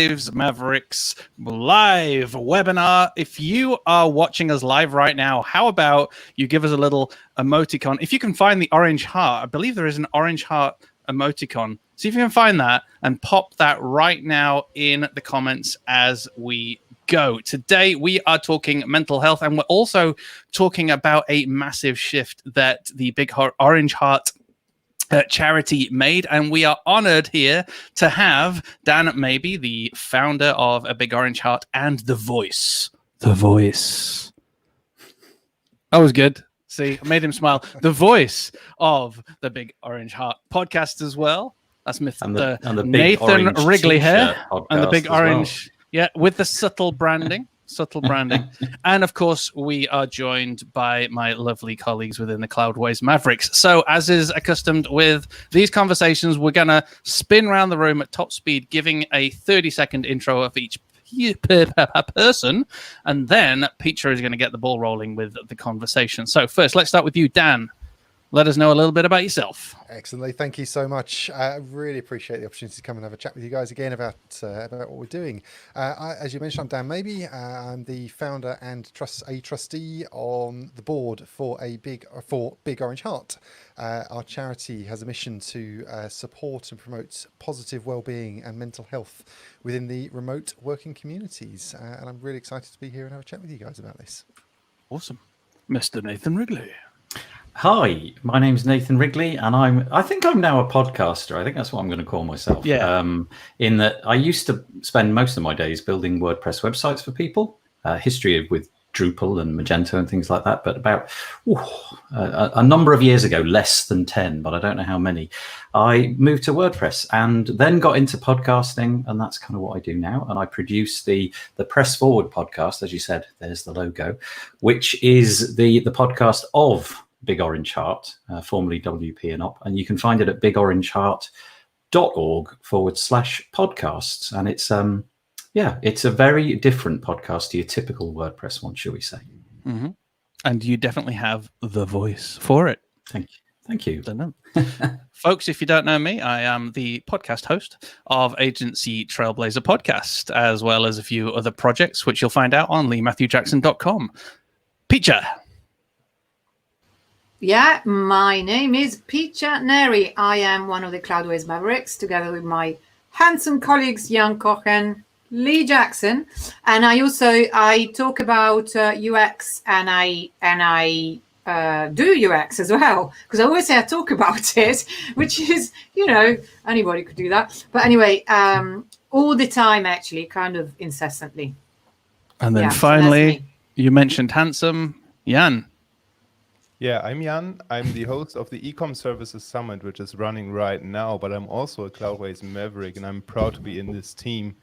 Cloudways Mavericks live webinar. If you are watching us live right now, how about you give us a little emoticon? If you can find the orange heart, I believe there is an orange heart emoticon. See if you can find that and pop that right now in the comments as we go. Today, we are talking mental health, and we're also talking about a massive shift that the Big Orange Heart charity made, and we are honored here to have Dan Maby, the founder of A Big Orange Heart and The Voice. The Voice. That was good. See, I made him smile. The voice of the Big Orange Heart podcast as well. That's Mr. Nathan Wrigley here, and the big orange, yeah, with the subtle branding. And of course, we are joined by my lovely colleagues within the Cloudways Mavericks. So as is accustomed with these conversations, we're going to spin around the room at top speed, giving a 30-second intro of each person, and then Peter is going to get the ball rolling with the conversation. So first, let's start with you, Dan. Let us know a little bit about yourself. Excellently. Thank you so much. I really appreciate the opportunity to come and have a chat with you guys again about what we're doing. As you mentioned, I'm Dan Maby. I'm the founder and trustee on the board for Big Orange Heart. Our charity has a mission to support and promote positive well-being and mental health within the remote working communities. And I'm really excited to be here and have a chat with you guys about this. Awesome. Mr. Nathan Wrigley. Hi, my name's Nathan Wrigley, and I think I'm now a podcaster. I think that's what I'm going to call myself. Yeah. In that I used to spend most of my days building WordPress websites for people, history with Drupal and Magento and things like that. But about a number of years ago, less than 10, but I don't know how many, I moved to WordPress and then got into podcasting, and that's kind of what I do now. And I produce the Press Forward podcast, as you said. There's the logo, which is the podcast of Big Orange Heart, formerly WP&UP, and you can find it at bigorangeheart.org/podcasts. And it's it's a very different podcast to your typical WordPress one, shall we say? Mm-hmm. And you definitely have the voice for it. Thank you. Folks, if you don't know me, I am the podcast host of Agency Trailblazer Podcast, as well as a few other projects, which you'll find out on leematthewjackson.com. Pecha. Yeah, my name is Pecha Neri. I am one of the Cloudways Mavericks, together with my handsome colleagues, Jan Kochen, Lee Jackson. And I talk about UX, and I do UX as well, because I always say I talk about it, which is, anybody could do that. But anyway, all the time, actually, kind of incessantly. And then finally, you mentioned handsome, Jan. Yeah, I'm Jan. I'm the host of the Ecom Services Summit, which is running right now, but I'm also a Cloudways Maverick, and I'm proud to be in this team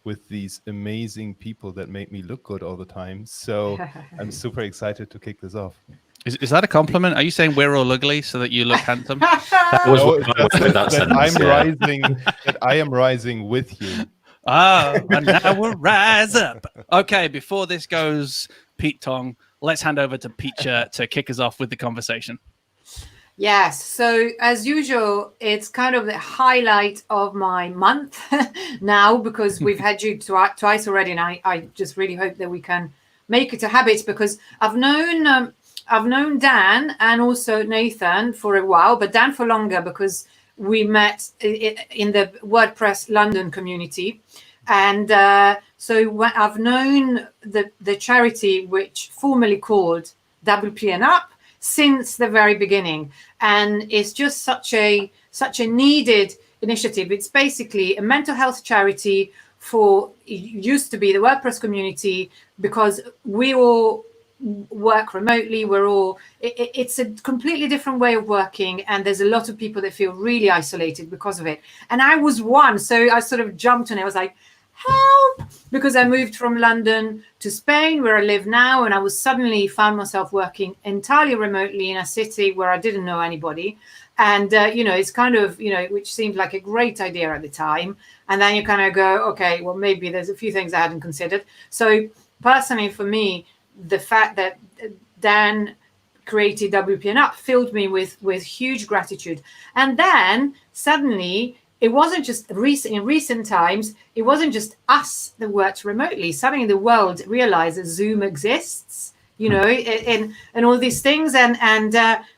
with these amazing people that make me look good all the time. So I'm super excited to kick this off. Is that a compliment? Are you saying we're all ugly so that you look handsome? That I am rising with you. And now we'll rise up. Okay, before this goes Pete Tong, let's hand over to Pecha to kick us off with the conversation. Yes. So as usual, it's kind of the highlight of my month now, because we've had you twice already. And I just really hope that we can make it a habit, because I've known Dan and also Nathan for a while, but Dan for longer, because we met in the WordPress London community. And so I've known the charity, which formerly called WP&UP, since the very beginning. And it's just such a needed initiative. It's basically a mental health charity used to be the WordPress community, because we all work remotely. It's a completely different way of working, and there's a lot of people that feel really isolated because of it. And I was one, so I sort of jumped on it. I was like, help, because I moved from London to Spain, where I live now, and I was suddenly found myself working entirely remotely in a city where I didn't know anybody. And it's kind of, which seemed like a great idea at the time. And then you kind of go, okay, well, maybe there's a few things I hadn't considered. So personally, for me, the fact that Dan created WP&UP filled me with huge gratitude. And then suddenly it wasn't just in recent times, it wasn't just us that worked remotely. Suddenly the world realized that Zoom exists, you know, and all these things. And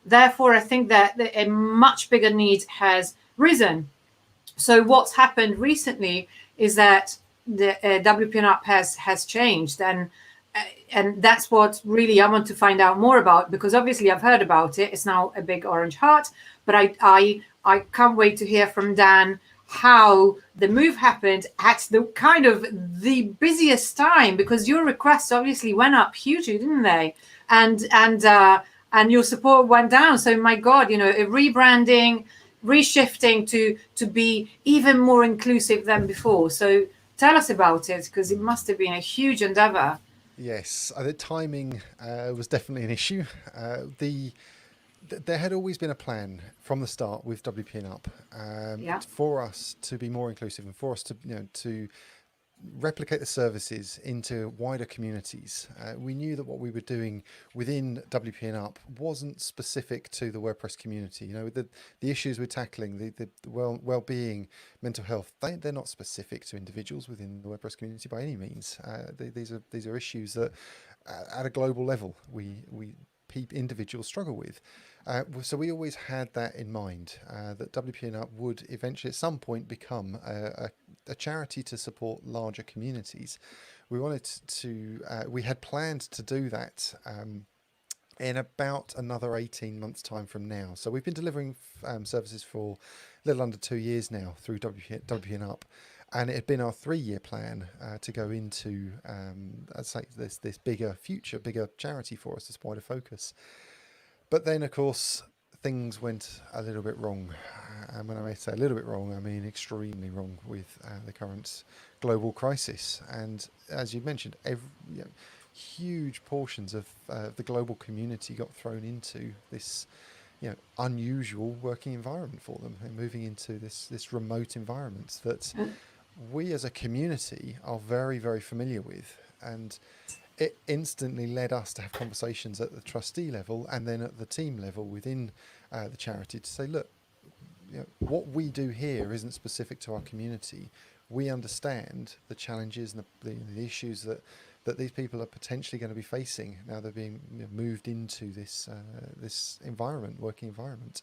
therefore, I think that a much bigger need has risen. So what's happened recently is that the WP&UP has changed, and that's what really I want to find out more about, because obviously I've heard about it. It's now a big orange heart, but I can't wait to hear from Dan how the move happened at the kind of the busiest time, because your requests obviously went up hugely, didn't they? And your support went down. So my God, you know, a rebranding, reshifting to be even more inclusive than before. So tell us about it, because it must have been a huge endeavor. Yes, the timing was definitely an issue. There had always been a plan from the start with WP&UP for us to be more inclusive and for us to, you know, to replicate the services into wider communities. We knew that what we were doing within WP&UP wasn't specific to the WordPress community. You know, the issues we're tackling, the well-being, mental health, they're not specific to individuals within the WordPress community by any means. These are issues that at a global level individuals struggle with. So we always had that in mind, that WP&UP would eventually at some point become a charity to support larger communities. We wanted to, we had planned to do that in about another 18 months time from now. So we've been delivering services for a little under 2 years now through WP&UP. And it had been our 3-year plan to go into, I'd say, this bigger charity for us, this wider focus. But then, of course, things went a little bit wrong. And when I say a little bit wrong, I mean extremely wrong with the current global crisis. And as you mentioned, huge portions of the global community got thrown into this, you know, unusual working environment for them, and moving into this remote environment that we as a community are very, very familiar with. And it instantly led us to have conversations at the trustee level and then at the team level within the charity to say, look, you know, what we do here isn't specific to our community. We understand the challenges and the issues that these people are potentially going to be facing now they're being, you know, moved into this working environment,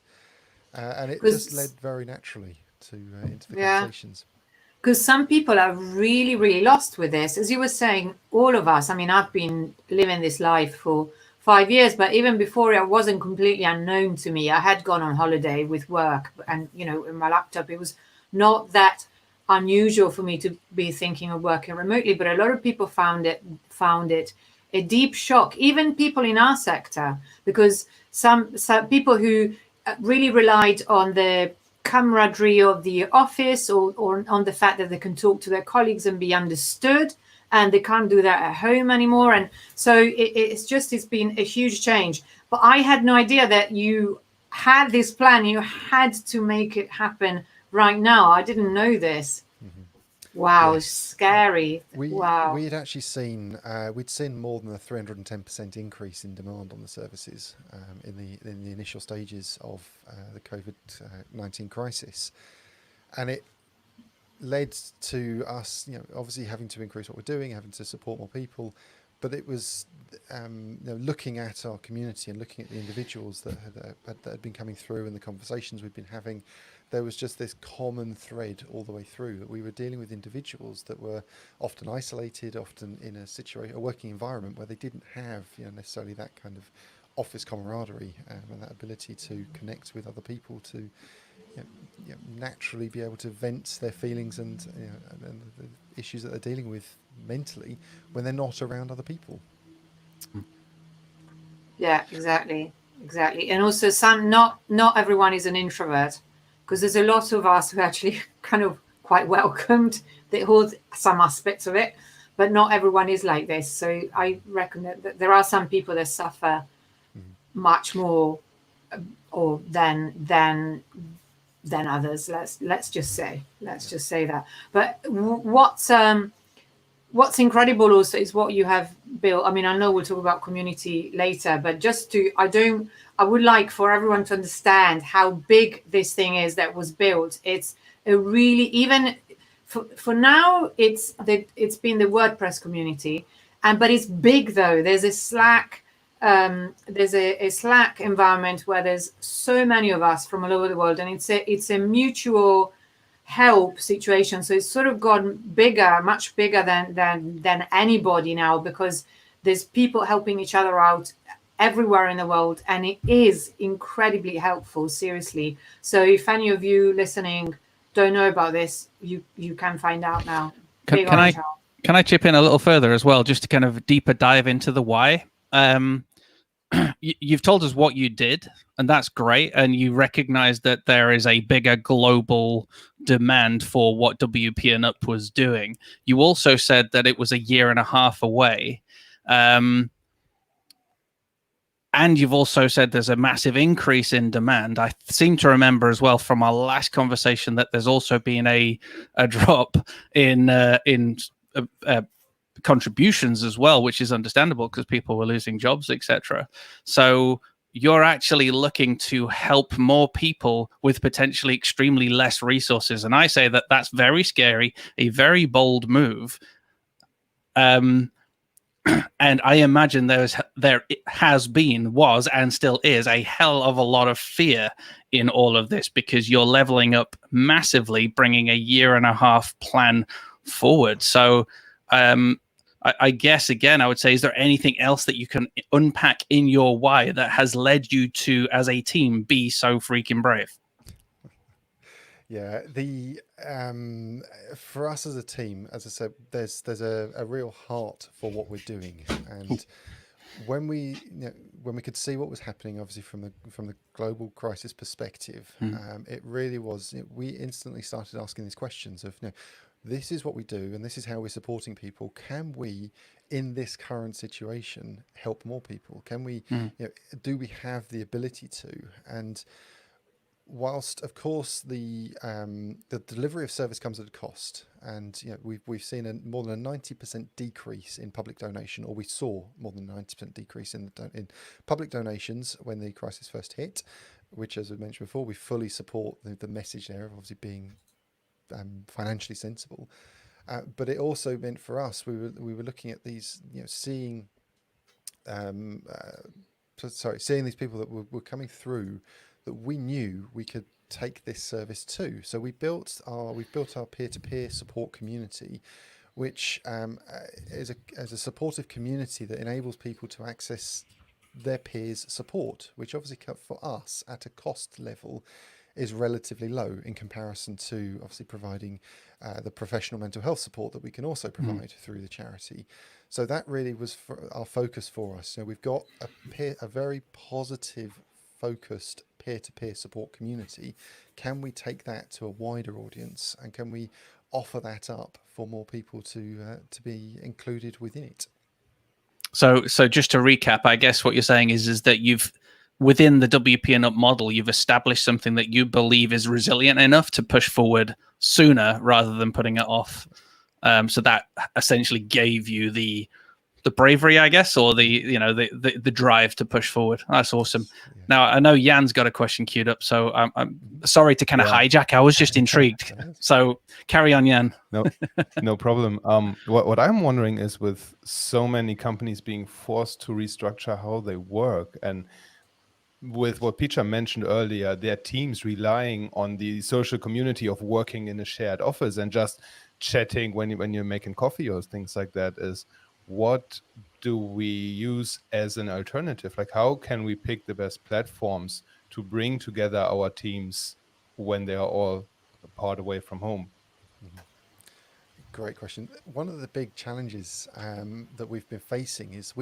and it just led very naturally to into the conversations. Because some people are really, really lost with this. As you were saying, all of us, I mean, I've been living this life for 5 years, but even before it wasn't completely unknown to me. I had gone on holiday with work and, you know, in my laptop, it was not that unusual for me to be thinking of working remotely, but a lot of people found it a deep shock, even people in our sector, because some people who really relied on the camaraderie of the office or on the fact that they can talk to their colleagues and be understood, and they can't do that at home anymore. And so it's been a huge change. But I had no idea that you had this plan, you had to make it happen right now. I didn't know this. Wow, yes. Scary. We had actually seen we'd seen more than a 310% increase in demand on the services in the initial stages of the COVID-19 crisis, and it led to us, you know, obviously having to increase what we're doing, having to support more people. But it was you know, looking at our community and looking at the individuals that had been coming through and the conversations we've been having. There was just this common thread all the way through, that we were dealing with individuals that were often isolated, often in a working environment where they didn't have, you know, necessarily that kind of office camaraderie and that ability to connect with other people, to, you know, naturally be able to vent their feelings and, you know, and the issues that they're dealing with mentally when they're not around other people. Yeah, exactly. And also, not everyone is an introvert, because there's a lot of us who actually kind of quite welcomed some aspects of it, but not everyone is like this. So I reckon that there are some people that suffer much more than others. Let's just say that. But what's incredible also is what you have built. I mean, I know we'll talk about community later, but I would like for everyone to understand how big this thing is that was built. It's a really, even for now, it's been the WordPress community, but it's big though. There's a Slack. There's a Slack environment where there's so many of us from all over the world, and it's a mutual help situation. So it's sort of gotten bigger, much bigger than anybody now, because there's people helping each other out everywhere in the world, and it is incredibly helpful, seriously. So if any of you listening don't know about this, you can find out now. Can I chip in a little further as well, just to kind of deeper dive into the why? You've told us what you did, and that's great, and you recognize that there is a bigger global demand for what WP&UP was doing. You also said that it was a year and a half away. And you've also said there's a massive increase in demand. I seem to remember as well from our last conversation that there's also been a drop in contributions as well, which is understandable because people were losing jobs, etc. So you're actually looking to help more people with potentially extremely less resources. And I say that that's very scary, a very bold move. And I imagine there has been, was, and still is a hell of a lot of fear in all of this, because you're leveling up massively, bringing a year and a half plan forward. So I guess, again, I would say, is there anything else that you can unpack in your why that has led you to, as a team, be so freaking brave? Yeah, for us as a team, as I said, there's a real heart for what we're doing, and when we could see what was happening, obviously from the global crisis perspective, it really was. We instantly started asking these questions of, this is what we do, and this is how we're supporting people. Can we, in this current situation, help more people? Can we? Do we have the ability to? And whilst, of course, the delivery of service comes at a cost, and we've seen more than a 90% decrease in public donation, or we saw more than a 90% decrease in public donations when the crisis first hit, which, as I mentioned before, we fully support the message there of obviously being financially sensible. But it also meant for us, we were looking at these, seeing these people that were coming through, that we knew we could take this service to. So we've built our peer-to-peer support community, which is a supportive community that enables people to access their peers' support, which obviously for us at a cost level is relatively low in comparison to obviously providing the professional mental health support that we can also provide through the charity. So that really was our focus for us. So we've got a very positive, focused peer-to-peer support community. Can we take that to a wider audience, and can we offer that up for more people to be included within it? So just to recap, I guess what you're saying is that you've, within the WP&UP model, you've established something that you believe is resilient enough to push forward sooner rather than putting it off. So that essentially gave you the bravery, I guess, or the drive to push forward. That's awesome. Yeah. Now, I know Jan's got a question queued up, so I'm sorry to kind of hijack. I was just intrigued. So carry on, Jan. No problem. What I'm wondering is, with so many companies being forced to restructure how they work, and with what Peter mentioned earlier, their teams relying on the social community of working in a shared office and just chatting when you're making coffee or things like that, is what do we use as an alternative? Like, how can we pick the best platforms to bring together our teams when they are all apart away from home? Great question. One of the big challenges that we've been facing is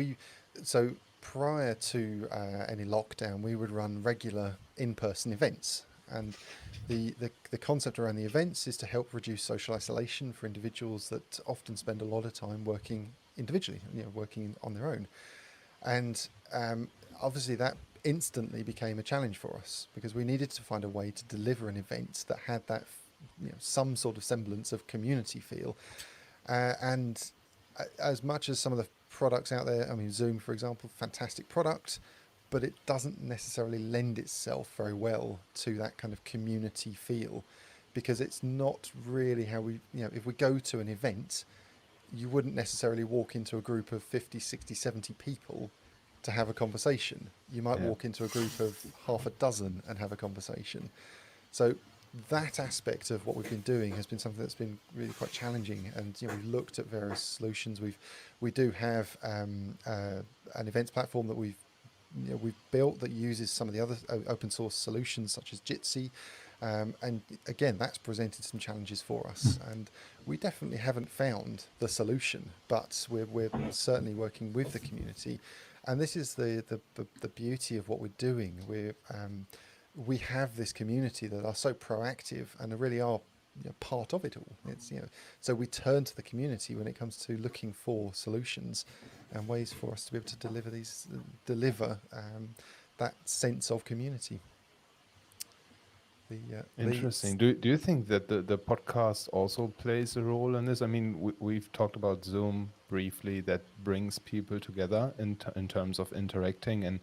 prior to any lockdown, we would run regular in-person events, and the concept around the events is to help reduce social isolation for individuals that often spend a lot of time working individually, working on their own. And obviously that instantly became a challenge for us, because we needed to find a way to deliver an event that had that some sort of semblance of community feel. And as much as some of the products out there, Zoom, for example, fantastic product, but it doesn't necessarily lend itself very well to that kind of community feel. because it's not really how we, if we go to an event, you wouldn't necessarily walk into a group of 50, 60, 70 people to have a conversation. You might walk into a group of half a dozen and have a conversation. So that aspect of what we've been doing has been something that's been really quite challenging. And we've looked at various solutions. We do have an events platform that we've built that uses some of the other open source solutions such as Jitsi. And again, that's presented some challenges for us, and we definitely haven't found the solution, but we're certainly working with the community. And this is the beauty of what we're doing. We have this community that are so proactive and really are part of it all. It's so we turn to the community when it comes to looking for solutions and ways for us to be able to deliver that sense of community. Interesting. Do you think that the podcast also plays a role in this? I mean, we've talked about Zoom briefly, that brings people together in terms of interacting, and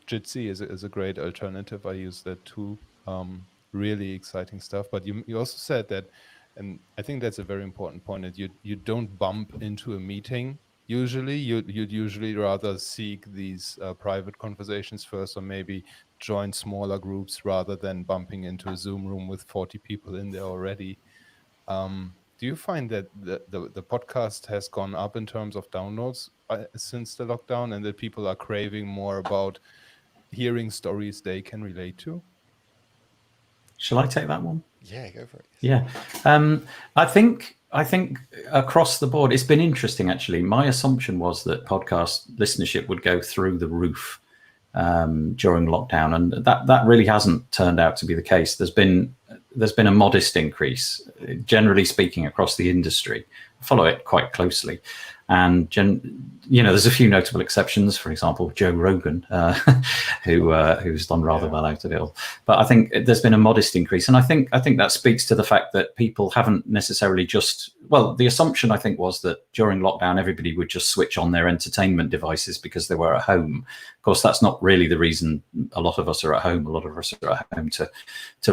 Jitsi is a great alternative. I use that too. Really exciting stuff. But you also said that, and I think that's a very important point, that you don't bump into a meeting. Usually, you'd usually rather seek these private conversations first, or maybe join smaller groups rather than bumping into a Zoom room with 40 people in there already. Do you find that the podcast has gone up in terms of downloads since the lockdown, and that people are craving more about hearing stories they can relate to? Shall I take that one? Yeah, go for it. Yeah. I think across the board, it's been interesting, actually. My assumption was that podcast listenership would go through the roof during lockdown, and that really hasn't turned out to be the case. There's been a modest increase, generally speaking, across the industry. I follow it quite closely, and there's a few notable exceptions. For example, Joe Rogan, who's done rather well out of it all. But I think there's been a modest increase, and I think that speaks to the fact that people haven't necessarily the assumption I think was that during lockdown everybody would just switch on their entertainment devices because they were at home. Of course, that's not really the reason a lot of us are at home. A lot of us are at home to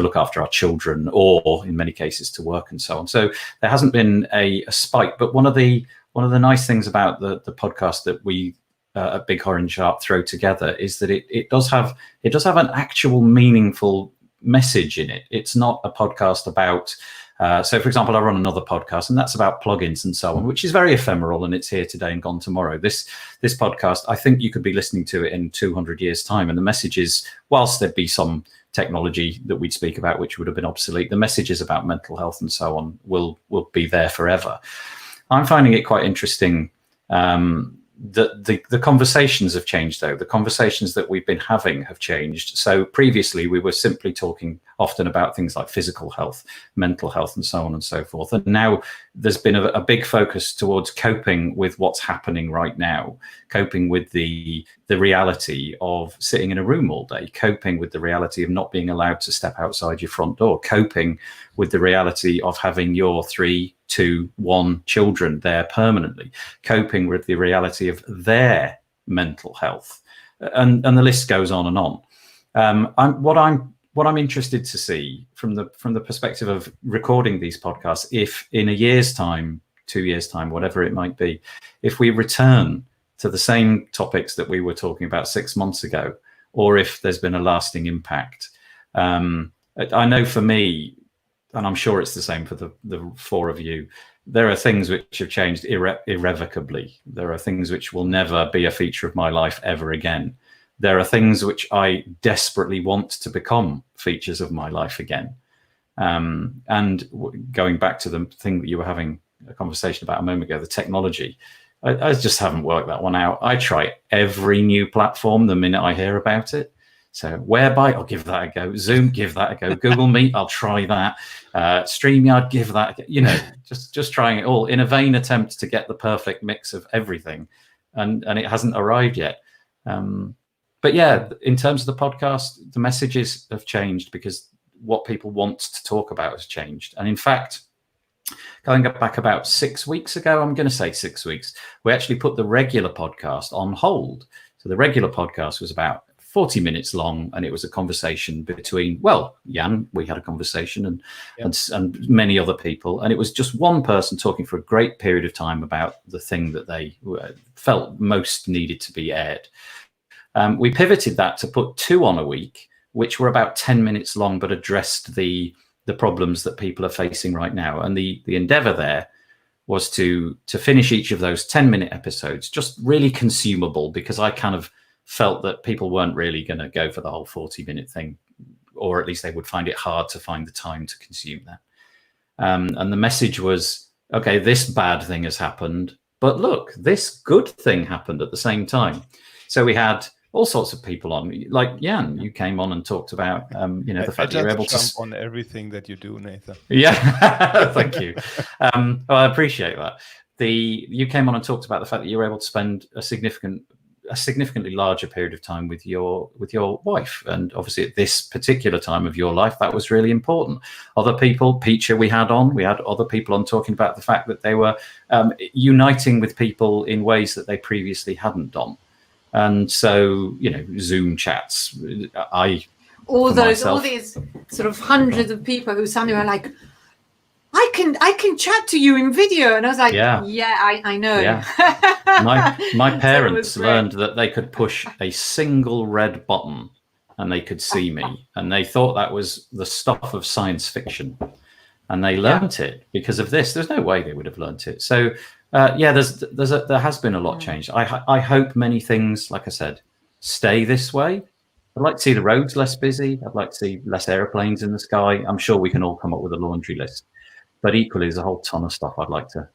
look after our children, or in many cases to work and so on. So there hasn't been a spike. But one of the nice things about the podcast that we at Big Orange Heart throw together is that it does have an actual meaningful message in it. It's not a podcast about so, for example, I run another podcast, and that's about plugins and so on, which is very ephemeral, and it's here today and gone tomorrow. This podcast, I think you could be listening to it in 200 years' time, and the message is, whilst there'd be some technology that we'd speak about which would have been obsolete, the messages about mental health and so on will be there forever. I'm finding it quite interesting that the conversations have changed, though. The conversations that we've been having have changed. So previously we were simply talking often about things like physical health, mental health, and so on and so forth. And now there's been a big focus towards coping with what's happening right now, coping with the reality of sitting in a room all day, coping with the reality of not being allowed to step outside your front door, coping with the reality of having your 3, 2, 1 children there permanently, coping with the reality of their mental health, and the list goes on and on. What I'm interested to see from the perspective of recording these podcasts, if in a year's time, 2 years' time, whatever it might be, if we return to the same topics that we were talking about 6 months ago, or if there's been a lasting impact. I know for me, and I'm sure it's the same for the four of you, there are things which have changed irrevocably. There are things which will never be a feature of my life ever again. There are things which I desperately want to become features of my life again. And going back to the thing that you were having a conversation about a moment ago, the technology, I just haven't worked that one out. I try every new platform the minute I hear about it. So Whereby, I'll give that a go. Zoom, give that a go. Google Meet, I'll try that. StreamYard, give that a go. Just trying it all in a vain attempt to get the perfect mix of everything. And it hasn't arrived yet. But yeah, in terms of the podcast, the messages have changed because what people want to talk about has changed. And in fact, going back about 6 weeks ago, I'm going to say 6 weeks, we actually put the regular podcast on hold. So the regular podcast was about 40 minutes long, and it was a conversation between, well, Jan, we had a conversation, and many other people, and it was just one person talking for a great period of time about the thing that they felt most needed to be aired. We pivoted that to put 2 on a week, which were about 10 minutes long, but addressed the problems that people are facing right now. And the endeavor there was to finish each of those 10-minute episodes just really consumable, because I kind of felt that people weren't really going to go for the whole 40-minute thing, or at least they would find it hard to find the time to consume that. And the message was, okay, this bad thing has happened, but look, this good thing happened at the same time. So we had all sorts of people on, like Jan, you came on and talked about, the fact that you're able to jump on everything that you do, Nathan. Yeah, thank you. Well, I appreciate that. You came on and talked about the fact that you were able to spend a significantly larger period of time with your wife, and obviously at this particular time of your life, that was really important. Other people, Peacher, we had other people on talking about the fact that they were uniting with people in ways that they previously hadn't done. And so, Zoom chats, all these sort of hundreds of people who suddenly were like, I can chat to you in video. And I was like, yeah I know. Yeah. My parents learned that they could push a single red button and they could see me. And they thought that was the stuff of science fiction. And they learnt it because of this. There's no way they would have learnt it. So, there has been a lot changed. I hope many things, like I said, stay this way. I'd like to see the roads less busy. I'd like to see less airplanes in the sky. I'm sure we can all come up with a laundry list. But equally, there's a whole ton of stuff I'd like to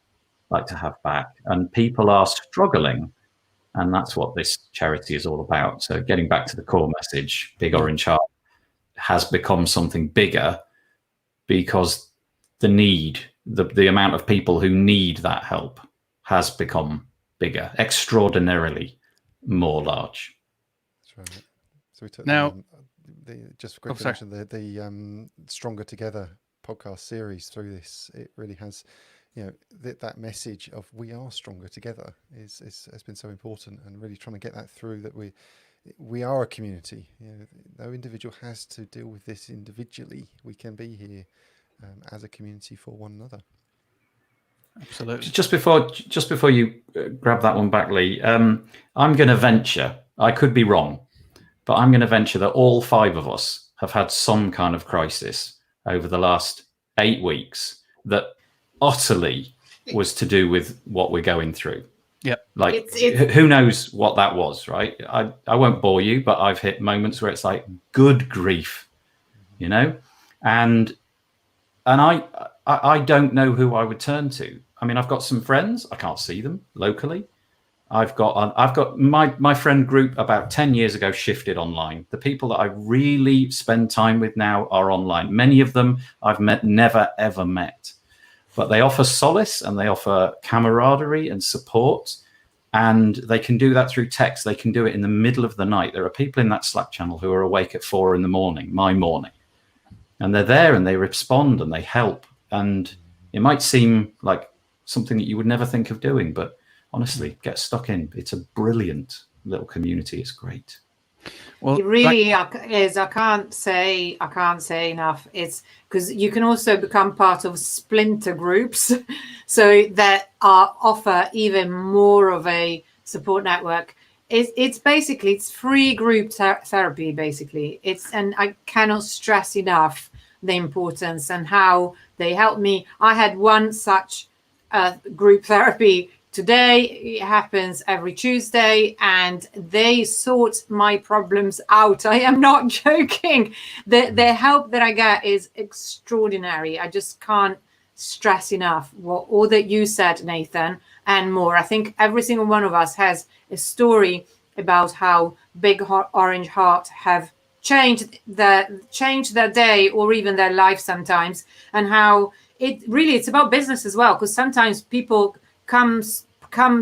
have back. And people are struggling. And that's what this charity is all about. So getting back to the core message, Big Orange Heart has become something bigger because the need, the amount of people who need that help has become bigger, extraordinarily more large. That's right. So we took now just quickly mention the Stronger Together podcast series through this. It really has, that message of we are stronger together has been so important, and really trying to get that through, that we are a community. No individual has to deal with this individually. We can be here as a community for one another. Absolutely. Just before you grab that one back, Lee, I'm going to venture, I could be wrong, but I'm going to venture that all 5 of us have had some kind of crisis over the last 8 weeks that utterly was to do with what we're going through. Yep. Like, who knows what that was, right? I won't bore you, but I've hit moments where it's like, good grief, and I don't know who I would turn to. I mean, I've got some friends. I can't see them locally. I've got my friend group about 10 years ago shifted online. The people that I really spend time with now are online. Many of them I've never ever met, but they offer solace and they offer camaraderie and support. And they can do that through text. They can do it in the middle of the night. There are people in that Slack channel who are awake at 4 a.m, my morning. And they're there and they respond and they help. And it might seem like something that you would never think of doing, but honestly, get stuck in. It's a brilliant little community. It's great. Well, it really is. I can't say enough. It's because you can also become part of splinter groups, so that offer even more of a support network. It's basically free group therapy. Basically, and I cannot stress enough the importance and how they help me. I had one such group therapy today. It happens every Tuesday, and they sort my problems out. I am not joking. The help that I get is extraordinary. I just can't stress enough all that you said, Nathan, and more. I think every single one of us has a story about how Big Orange Heart have changed their day or even their life sometimes, and how it's about business as well, because sometimes people come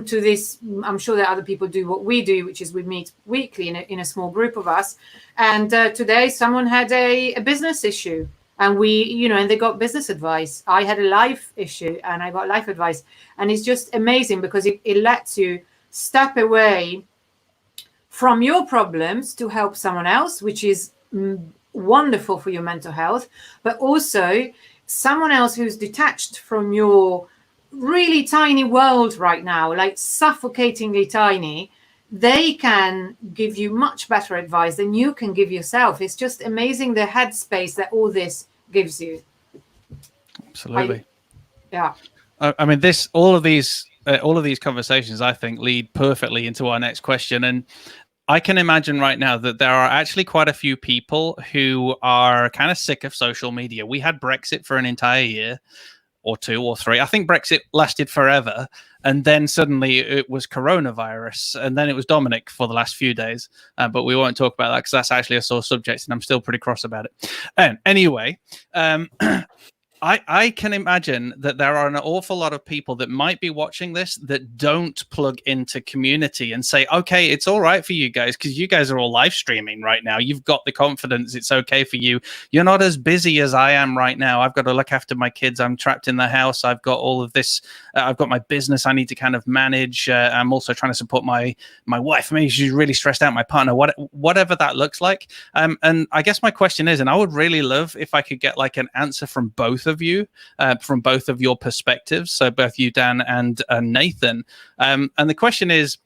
to this. I'm sure that other people do what we do, which is we meet weekly in a small group of us, and today someone had a business issue, and and they got business advice. I had a life issue and I got life advice, and it's just amazing because it lets you step away from your problems to help someone else, which is wonderful for your mental health, but also someone else who's detached from your really tiny world right now, like suffocatingly tiny. They can give you much better advice than you can give yourself. It's just amazing the headspace that all this gives you. Absolutely. Yeah. I mean, all of these conversations, I think, lead perfectly into our next question. And I can imagine right now that there are actually quite a few people who are kind of sick of social media. We had Brexit for an entire year or 2 or 3. I think Brexit lasted forever. And then suddenly it was coronavirus. And then it was Dominic for the last few days. But we won't talk about that because that's actually a sore subject. And I'm still pretty cross about it. And anyway, I can imagine that there are an awful lot of people that might be watching this that don't plug into community and say, okay, it's all right for you guys because you guys are all live streaming right now. You've got the confidence. It's okay for you. You're not as busy as I am right now. I've got to look after my kids. I'm trapped in the house. I've got all of this. I've got my business I need to kind of manage. I'm also trying to support my wife. Maybe she's really stressed out, my partner, whatever that looks like. And I guess my question is, and I would really love if I could get like an answer from both of you, from both of your perspectives, so both you, Dan, and Nathan. And the question is,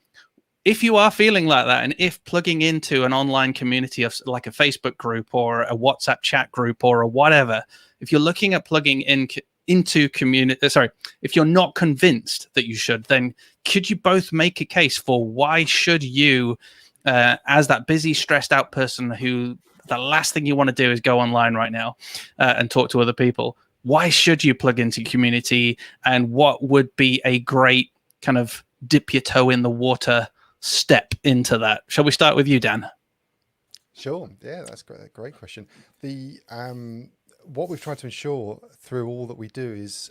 if you are feeling like that, and if plugging into an online community of like a Facebook group or a WhatsApp chat group or a whatever, if you're looking at plugging into community, if you're not convinced that you should, then could you both make a case for why should you, as that busy, stressed out person who the last thing you want to do is go online right now and talk to other people, why should you plug into community, and what would be a great kind of dip your toe in the water step into that? Shall we start with you, Dan? Sure. Yeah, that's great. Great question. What we've tried to ensure through all that we do is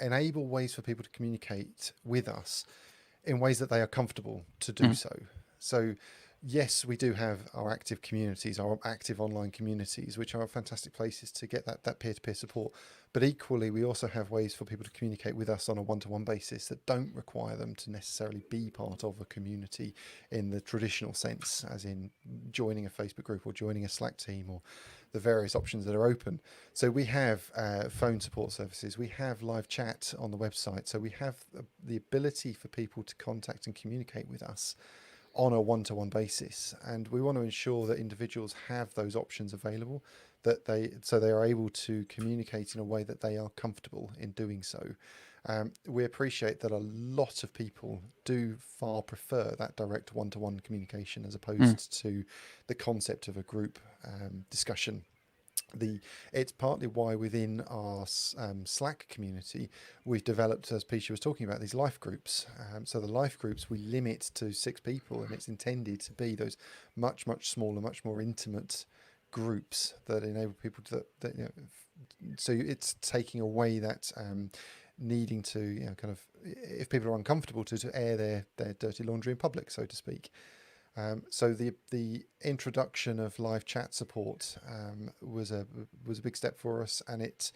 enable ways for people to communicate with us in ways that they are comfortable to do so. So yes, we do have our active communities, our active online communities, which are fantastic places to get that peer-to-peer support. But equally, we also have ways for people to communicate with us on a one-to-one basis that don't require them to necessarily be part of a community in the traditional sense, as in joining a Facebook group or joining a Slack team or the various options that are open. So we have phone support services, we have live chat on the website. So we have the ability for people to contact and communicate with us on a one-to-one basis, and we want to ensure that individuals have those options available, that they are able to communicate in a way that they are comfortable in doing so. We appreciate that a lot of people do far prefer that direct one-to-one communication as opposed to the concept of a group discussion. It's partly why within our Slack community we've developed, as Peter was talking about, these life groups. So the life groups we limit to 6 people, and it's intended to be those much smaller, much more intimate groups that enable people to so it's taking away that needing to kind of, if people are uncomfortable, to air their dirty laundry in public, so to speak. So the introduction of live chat support was a big step for us, and it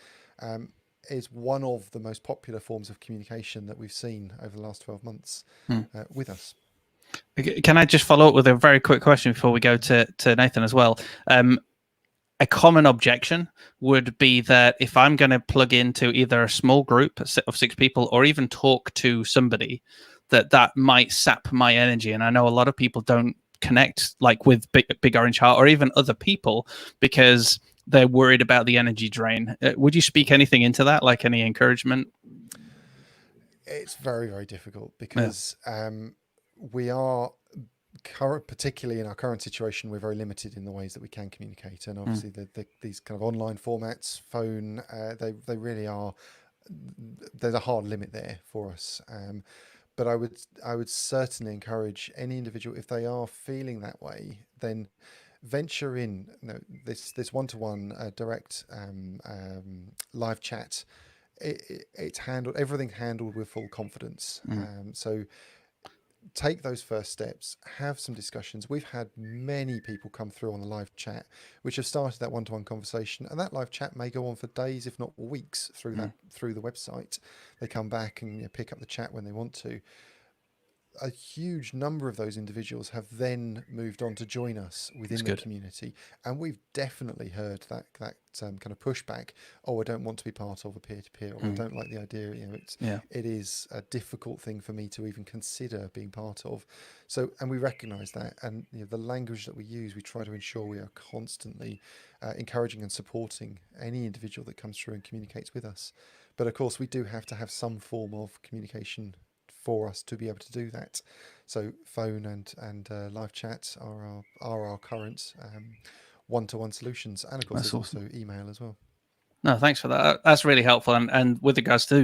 is one of the most popular forms of communication that we've seen over the last 12 months with us. Can I just follow up with a very quick question before we go to Nathan as well? A common objection would be that if I'm going to plug into either a small group of 6 people or even talk to somebody, that might sap my energy. And I know a lot of people don't connect like with Big Orange Heart or even other people because they're worried about the energy drain. Would you speak anything into that, like any encouragement? It's very, very difficult because we are particularly in our current situation, we're very limited in the ways that we can communicate. And obviously these kind of online formats, phone, they really are, there's a hard limit there for us. But I would certainly encourage any individual, if they are feeling that way, then venture in this one-to-one direct live chat. It's everything's handled with full confidence. So take those first steps, have some discussions. We've had many people come through on the live chat which have started that one-to-one conversation, and that live chat may go on for days, if not weeks, through the website. They come back and pick up the chat when they want to. a huge number of those individuals have then moved on to join us within the community, and we've definitely heard that kind of pushback. Oh, I don't want to be part of a peer-to-peer, or I don't like the idea. It is a difficult thing for me to even consider being part of. So, and we recognise that, and the language that we use, we try to ensure we are constantly encouraging and supporting any individual that comes through and communicates with us. But of course, we do have to have some form of communication for us to be able to do that. So phone and live chat are our current one-to-one solutions, and of course there's also email as well. No, thanks for that. That's really helpful. And with regards to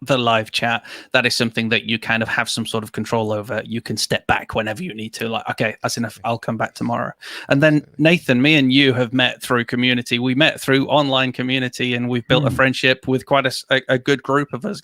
the live chat, that is something that you kind of have some sort of control over. You can step back whenever you need to. Like, okay, that's enough. I'll come back tomorrow. And then Nathan, me and you have met through community. We met through online community, and we've built a friendship with quite a good group of us.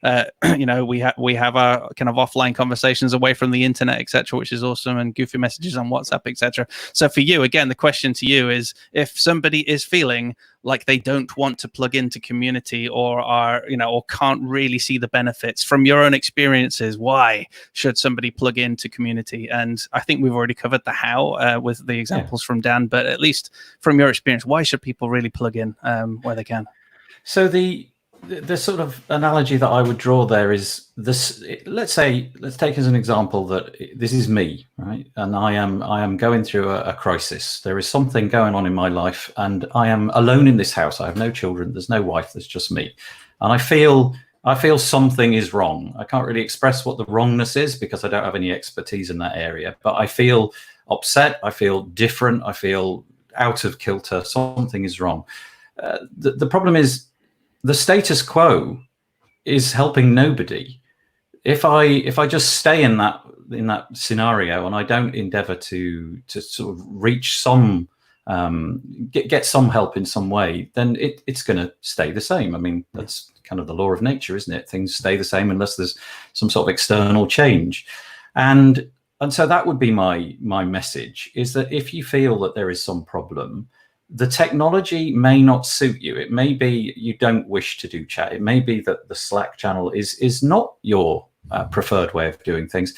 We have our kind of offline conversations away from the internet, etc., which is awesome, and goofy messages on WhatsApp, etc. So for you, again, the question to you is, if somebody is feeling like they don't want to plug into community, or or can't really see the benefits from your own experiences, why should somebody plug into community? And I think we've already covered the how with the examples from Dan, but at least from your experience, why should people really plug in where they can? So the sort of analogy that I would draw there is this. Let's take as an example that this is me, right? And I am going through a crisis. There is something going on in my life, and I am alone in this house. I have no children. There's no wife. There's just me. And I feel something is wrong. I can't really express what the wrongness is because I don't have any expertise in that area. But I feel upset. I feel different. I feel out of kilter. Something is wrong. The problem is, the status quo is helping nobody. If I just stay in that scenario and I don't endeavor to sort of reach some get some help in some way, then it's going to stay the same. I mean, that's kind of the law of nature, isn't it? Things stay the same unless there's some sort of external change. And so that would be my message, is that if you feel that there is some problem, the technology may not suit you. It may be you don't wish to do chat. It may be that the Slack channel is not your preferred way of doing things,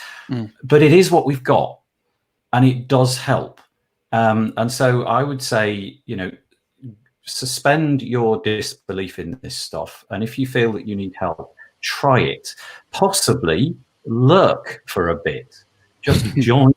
but it is what we've got, and it does help. And so I would say, suspend your disbelief in this stuff. And if you feel that you need help, try it. Possibly lurk for a bit. Just join.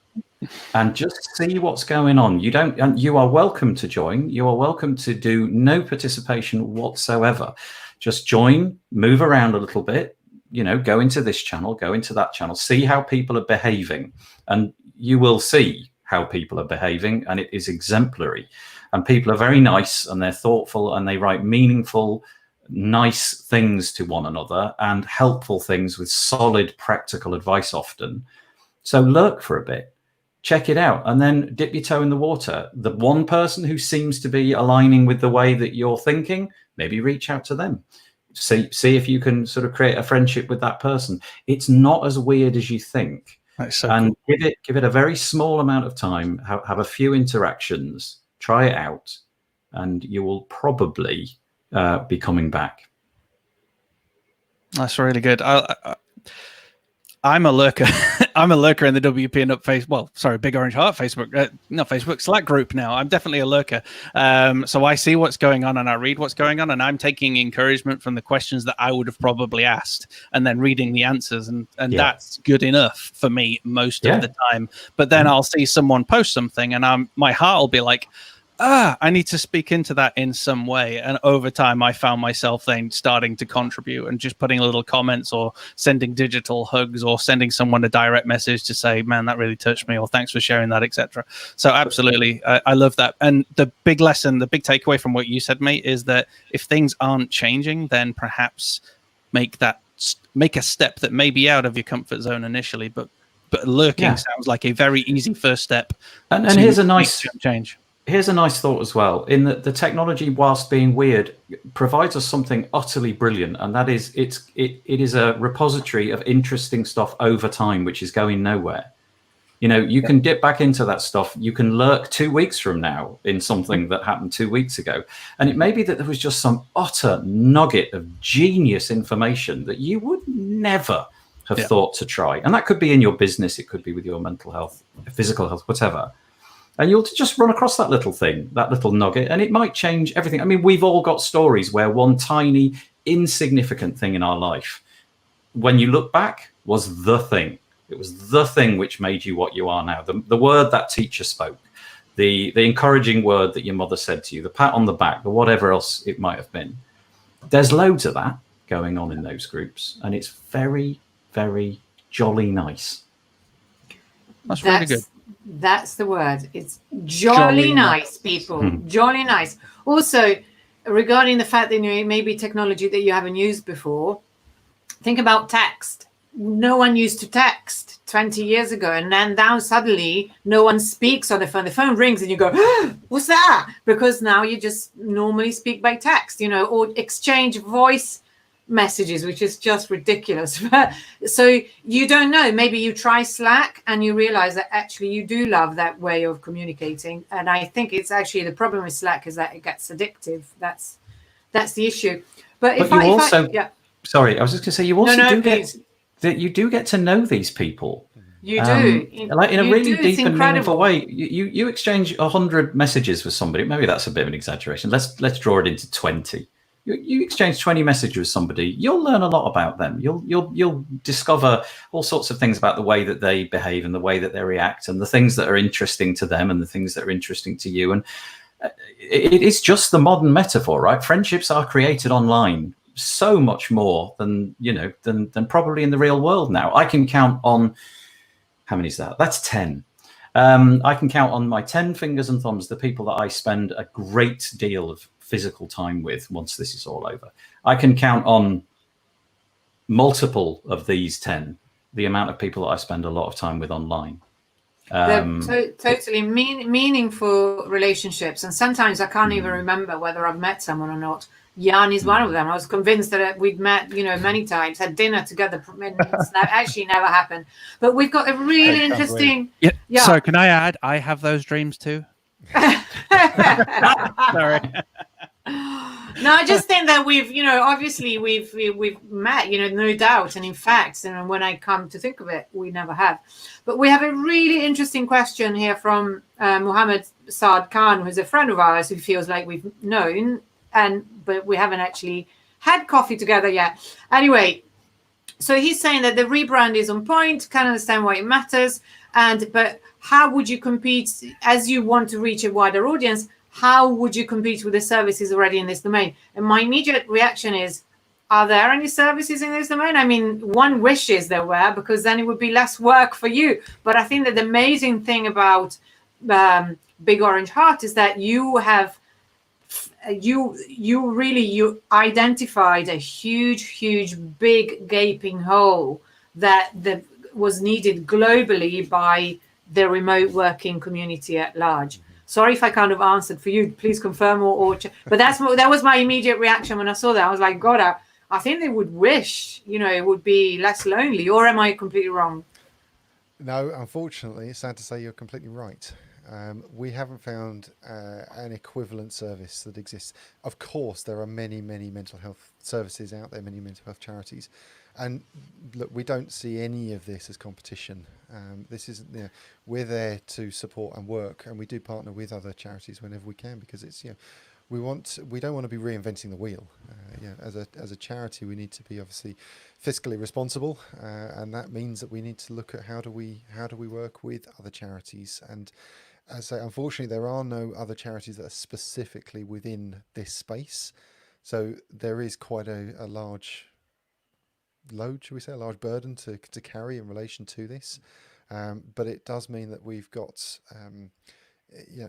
And just see what's going on. You are welcome to join. You are welcome to do no participation whatsoever. Just join, move around a little bit, go into this channel, go into that channel, see how people are behaving. And you will see how people are behaving, and it is exemplary. And people are very nice, and they're thoughtful, and they write meaningful, nice things to one another, and helpful things with solid, practical advice often. So lurk for a bit. Check it out, and then dip your toe in the water. The one person who seems to be aligning with the way that you're thinking, maybe reach out to them. See if you can sort of create a friendship with that person. It's not as weird as you think. That's so and cool. give it a very small amount of time. Have a few interactions. Try it out, and you will probably be coming back. That's really good. I'm a lurker. I'm a lurker in the WP&UP Big Orange Heart Facebook Slack group now. I'm definitely a lurker. So I see what's going on and I read what's going on, and I'm taking encouragement from the questions that I would have probably asked, and then reading the answers, and that's good enough for me most of the time. But then I'll see someone post something, and my heart will be like, I need to speak into that in some way. And over time, I found myself then starting to contribute and just putting little comments, or sending digital hugs, or sending someone a direct message to say, man, that really touched me, or thanks for sharing that, etc. So absolutely, I love that. And the big lesson, the big takeaway from what you said, mate, is that if things aren't changing, then perhaps make a step that may be out of your comfort zone initially, but lurking sounds like a very easy first step. And here's a nice change. Here's a nice thought as well, in that the technology, whilst being weird, provides us something utterly brilliant, and that is it is a repository of interesting stuff over time, which is going nowhere. You can dip back into that stuff. You can lurk 2 weeks from now in something that happened 2 weeks ago, and it may be that there was just some utter nugget of genius information that you would never have thought to try. And that could be in your business, it could be with your mental health, physical health, whatever. And you'll just run across that little thing, that little nugget, and it might change everything. I mean, we've all got stories where one tiny, insignificant thing in our life, when you look back, was the thing. It was the thing which made you what you are now. The word that teacher spoke, the encouraging word that your mother said to you, the pat on the back, the whatever else it might have been. There's loads of that going on in those groups, and it's very, very jolly nice. That's really good. That's the word. It's jolly nice, people. Jolly nice. Also, regarding the fact that maybe technology that you haven't used before, think about text. No one used to text 20 years ago, and then now suddenly no one speaks on the phone. The phone rings and you go, oh, what's that? Because now you just normally speak by text, or exchange voice messages, which is just ridiculous. So you don't know, maybe you try Slack and you realize that actually you do love that way of communicating. And I think it's actually the problem with Slack is that it gets addictive. That's the issue. But sorry, I was just gonna say, you also you do get to know these people. You do, like in a really deep and meaningful way. You exchange 100 messages with somebody. Maybe that's a bit of an exaggeration. Let's draw it into 20. You exchange 20 messages with somebody, you'll learn a lot about them. You'll discover all sorts of things about the way that they behave and the way that they react, and the things that are interesting to them and the things that are interesting to you. And it is just the modern metaphor, right? Friendships are created online so much more than probably in the real world now. I can count on, how many is that? That's 10. I can count on my 10 fingers and thumbs the people that I spend a great deal of physical time with once this is all over. I can count on multiple of these 10, the amount of people that I spend a lot of time with online. Totally meaningful relationships. And sometimes I can't even remember whether I've met someone or not. Jan is one of them. I was convinced that we'd met, many times, had dinner together. It's actually never happened. But we've got a really interesting... Yeah. So can I add, I have those dreams too. Sorry. No, I just think that we've, obviously we've met, no doubt. And in fact, and when I come to think of it, we never have. But we have a really interesting question here from Mohammed Saad Khan, who's a friend of ours who feels like we've known, but we haven't actually had coffee together yet. Anyway, so he's saying that the rebrand is on point, can understand why it matters. But how would you compete as you want to reach a wider audience? How would you compete with the services already in this domain? And my immediate reaction is, are there any services in this domain? I mean, one wishes there were, because then it would be less work for you. But I think that the amazing thing about Big Orange Heart is that you have, you identified a huge, big gaping hole that was needed globally by the remote working community at large. Sorry if I kind of answered for you. Please confirm but that was my immediate reaction when I saw that. I was like, God, I think they would wish, it would be less lonely. Or am I completely wrong? No, unfortunately, it's sad to say you're completely right. We haven't found an equivalent service that exists. Of course, there are many mental health services out there, many mental health charities. And look, we don't see any of this as competition. This is, we're there to support and work, and we do partner with other charities whenever we can, because it's, we don't want to be reinventing the wheel. As a charity, we need to be obviously fiscally responsible, and that means that we need to look at how do we work with other charities. And as I say, unfortunately, there are no other charities that are specifically within this space, so there is quite a large load, should we say, a large burden to carry in relation to this, but it does mean that we've got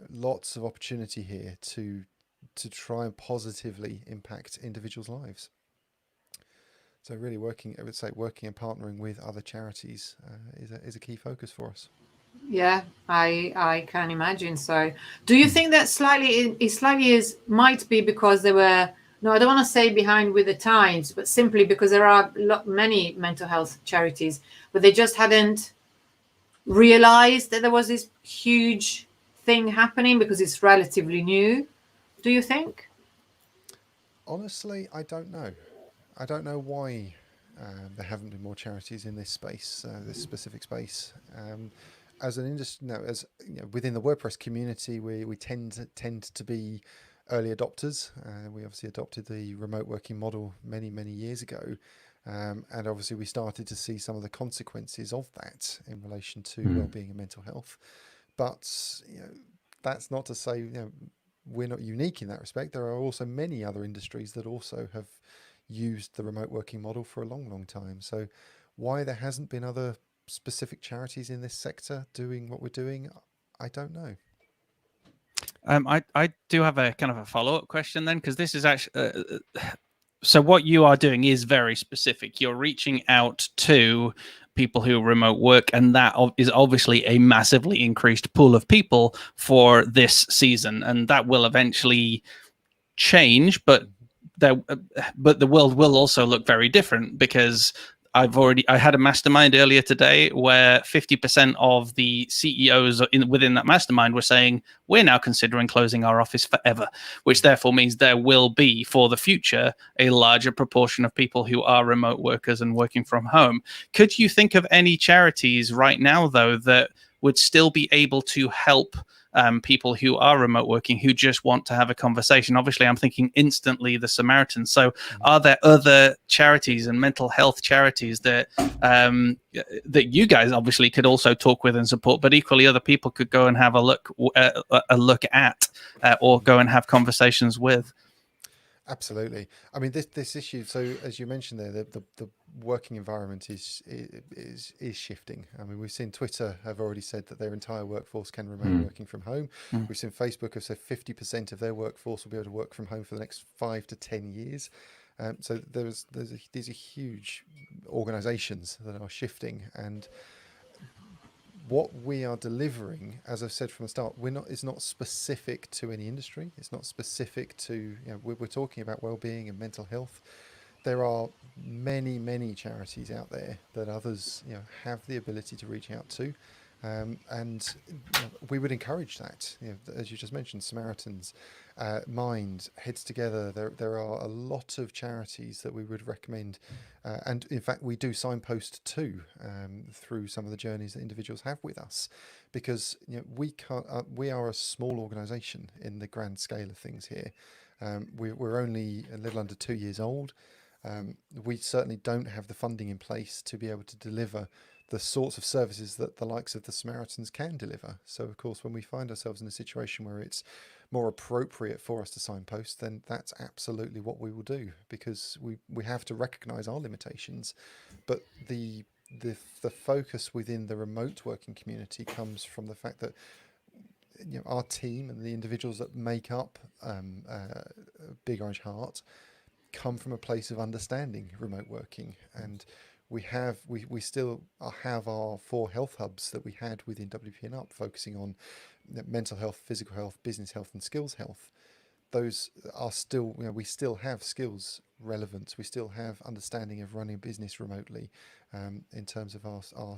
lots of opportunity here to try and positively impact individuals' lives. So really working and partnering with other charities is a key focus for us. Yeah, I can imagine. So do you think that might be because they were, no, I don't want to say behind with the times, but simply because there are many mental health charities, but they just hadn't realized that there was this huge thing happening because it's relatively new? Do you think? Honestly, I don't know. I don't know why There haven't been more charities in this space, this specific space. As an industry, as you know, within the WordPress community, we tend to be early adopters. We obviously adopted the remote working model many years ago, and obviously we started to see some of the consequences of that in relation to well-being and mental health. But that's not to say we're not unique in that respect. There are also many other industries that also have used the remote working model for a long time. So why there hasn't been other specific charities in this sector doing what we're doing, I don't know. I do have a kind of a follow-up question then, because this is actually so what you are doing is very specific. You're reaching out to people who remote work, and that is obviously a massively increased pool of people for this season, and that will eventually change, but the world will also look very different, because I had a mastermind earlier today where 50% of the CEOs within that mastermind were saying we're now considering closing our office forever, which therefore means there will be, for the future, a larger proportion of people who are remote workers and working from home. Could you think of any charities right now, though, that would still be able to help people who are remote working, who just want to have a conversation? Obviously, I'm thinking instantly the Samaritans. So are there other charities and mental health charities that that you guys obviously could also talk with and support, but equally other people could go and have a look at or go and have conversations with? Absolutely. I mean, this issue. So as you mentioned there, the working environment is shifting. I mean, we've seen Twitter have already said that their entire workforce can remain working from home. We've seen Facebook have said 50% of their workforce will be able to work from home for the next 5 to 10 years. So these are huge organizations that are shifting, and what we are delivering, as I've said from the start, it's not specific to any industry. It's not specific to, we're talking about well-being and mental health. There are many charities out there that others, have the ability to reach out to. And we would encourage that. As you just mentioned, Samaritans, Mind, Heads Together. There are a lot of charities that we would recommend, and in fact, we do signpost to through some of the journeys that individuals have with us, because we are a small organisation in the grand scale of things here. We're only a little under 2 years old. We certainly don't have the funding in place to be able to deliver the sorts of services that the likes of the Samaritans can deliver. So, of course, when we find ourselves in a situation where it's more appropriate for us to signpost, then that's absolutely what we will do, because we have to recognise our limitations. But the focus within the remote working community comes from the fact that our team and the individuals that make up Big Orange Heart come from a place of understanding remote working, and we still have our 4 health hubs that we had within WP&UP, focusing on mental health, physical health, business health, and skills health. Those are still, we still have skills relevance. We still have understanding of running a business remotely, in terms of our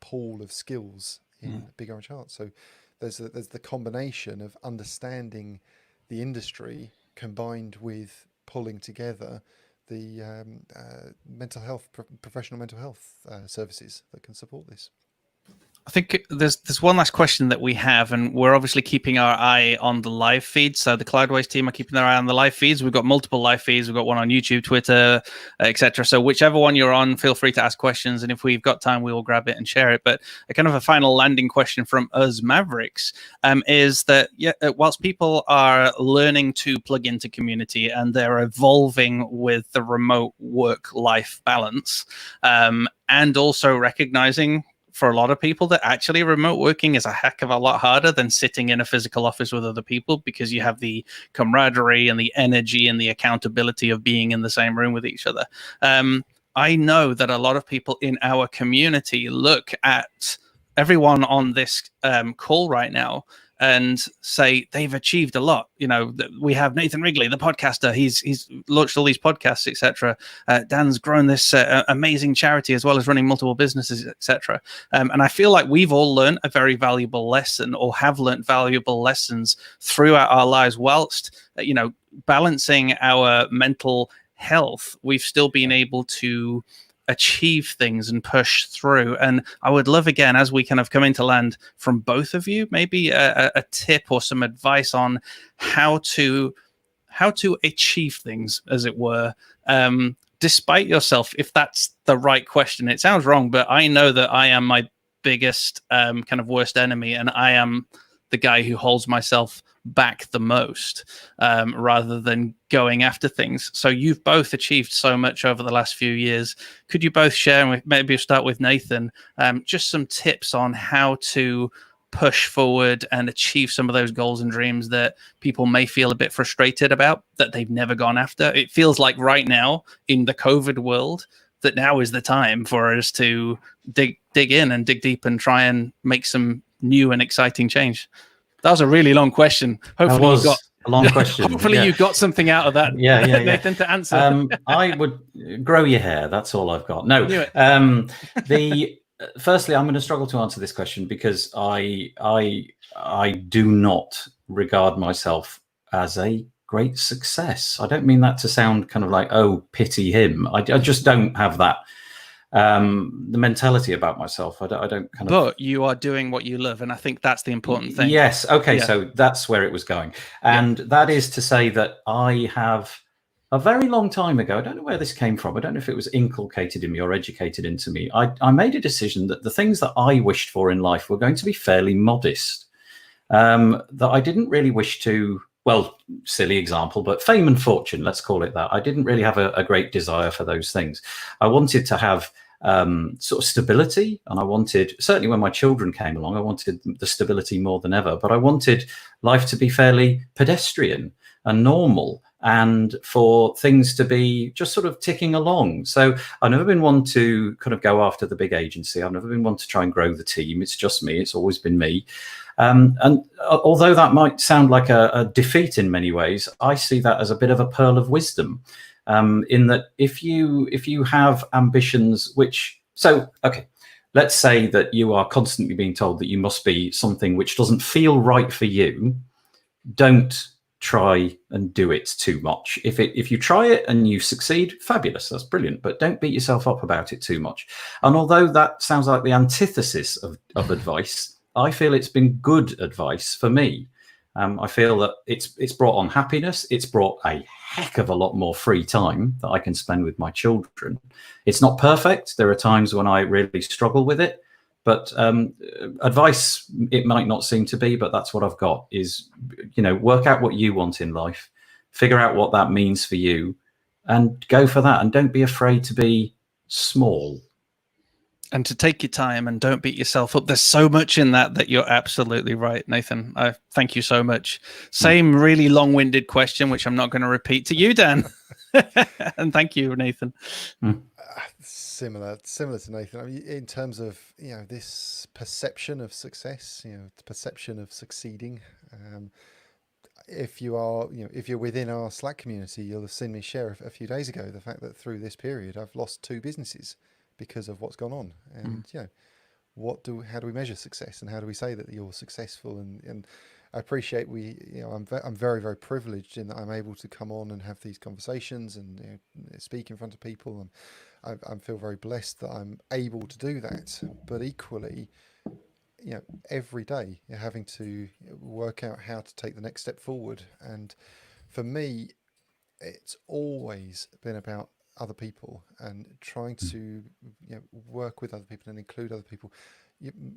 pool of skills in Big Orange Heart. So there's the combination of understanding the industry combined with pulling together the mental health, professional mental health services that can support this. I think there's one last question that we have, and we're obviously keeping our eye on the live feeds. So the Cloudways team are keeping their eye on the live feeds. We've got multiple live feeds. We've got one on YouTube, Twitter, etc. So whichever one you're on, feel free to ask questions, and if we've got time, we will grab it and share it. But a kind of a final landing question from us Mavericks is that whilst people are learning to plug into community and they're evolving with the remote work-life balance, and also recognizing for a lot of people that actually remote working is a heck of a lot harder than sitting in a physical office with other people, because you have the camaraderie and the energy and the accountability of being in the same room with each other. I know that a lot of people in our community look at everyone on this call right now and say they've achieved a lot. We have Nathan Wrigley, the podcaster. He's launched all these podcasts, etc. Dan's grown this amazing charity, as well as running multiple businesses, etc. And I feel like we've all learned a very valuable lesson, or have learned valuable lessons throughout our lives, whilst balancing our mental health. We've still been able to achieve things and push through. And I would love, again, as we kind of come into land from both of you, maybe a tip or some advice on how to achieve things, as it were, despite yourself, if that's the right question. It sounds wrong, but I know that I am my biggest kind of worst enemy, and I am the guy who holds myself back the most, rather than going after things. So you've both achieved so much over the last few years. Could you both share, and maybe start with Nathan, just some tips on how to push forward and achieve some of those goals and dreams that people may feel a bit frustrated about, that they've never gone after? It feels like right now in the COVID world that now is the time for us to dig in and dig deep and try and make some new and exciting change. That was a really long question. Hopefully you got a long question. Hopefully you got something out of that. Yeah. Nathan, to answer. I would grow your hair. That's all I've got. No. Firstly, I'm going to struggle to answer this question because I do not regard myself as a great success. I don't mean that to sound kind of like, oh, pity him. I just don't have that the mentality about myself. I don't kind of. But you are doing what you love, and I think that's the important thing. Yes. Okay. Yeah. So that's where it was going, and that is to say that I have. A very long time ago, I don't know where this came from. I don't know if it was inculcated in me or educated into me. I made a decision that the things that I wished for in life were going to be fairly modest. That I didn't really wish to, well, silly example, but fame and fortune, let's call it that. I didn't really have a great desire for those things. I wanted to have sort of stability, and I wanted, certainly when my children came along, I wanted the stability more than ever, but I wanted life to be fairly pedestrian and normal, and for things to be just sort of ticking along. So I've never been one to kind of go after the big agency. I've never been one to try and grow the team. It's just me. It's always been me. And although that might sound like a defeat in many ways, I see that as a bit of a pearl of wisdom, in that if you have ambitions, let's say that you are constantly being told that you must be something which doesn't feel right for you, don't try and do it too much. If you try it and you succeed, fabulous, that's brilliant, but don't beat yourself up about it too much. And although that sounds like the antithesis of advice, I feel it's been good advice for me. I feel that it's brought on happiness. It's brought a heck of a lot more free time that I can spend with my children. It's not perfect. There are times when I really struggle with it. But advice, it might not seem to be, but that's what I've got is, work out what you want in life, figure out what that means for you, and go for that. And don't be afraid to be small. And to take your time and don't beat yourself up. There's so much in that you're absolutely right, Nathan. Thank you so much. Same really long-winded question, which I'm not going to repeat to you, Dan. And thank you, Nathan. Similar to Nathan. I mean, in terms of this perception of success, the perception of succeeding. If you're within our Slack community, you'll have seen me share a few days ago the fact that through this period I've lost 2 businesses because of what's gone on. And how do we measure success, and how do we say that you're successful? And I appreciate I'm very, very privileged in that I'm able to come on and have these conversations and speak in front of people. And I feel very blessed that I'm able to do that. But equally, every day you're having to work out how to take the next step forward. And for me, it's always been about other people and trying to work with other people and include other people.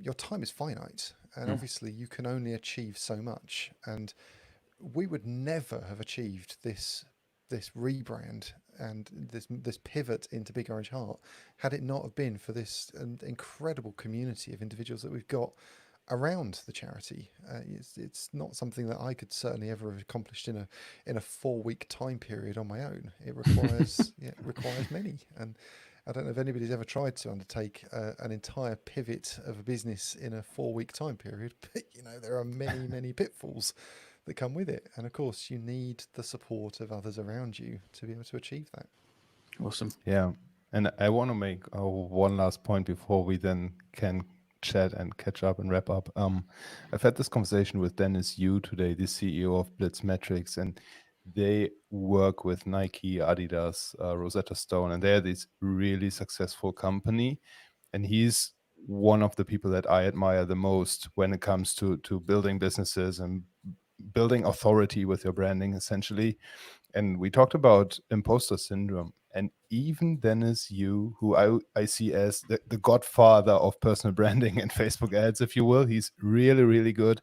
Your time is finite, and obviously you can only achieve so much. And we would never have achieved this rebrand and this pivot into Big Orange Heart had it not have been for this incredible community of individuals that we've got around the charity. It's not something that I could certainly ever have accomplished in a 4-week time period on my own. It requires requires many. And I don't know if anybody's ever tried to undertake an entire pivot of a business in a 4-week time period, but there are many pitfalls that come with it. And of course, you need the support of others around you to be able to achieve that. Awesome. Yeah. And I want to make one last point before we then can chat and catch up and wrap up. I've had this conversation with Dennis Yu today, the CEO of Blitz Metrics, and they work with Nike, Adidas, Rosetta Stone, and they're this really successful company. And he's one of the people that I admire the most when it comes to building businesses and building authority with your branding, essentially. And we talked about imposter syndrome. And even Dennis Yu, who I see as the godfather of personal branding and Facebook ads, if you will, he's really, really good.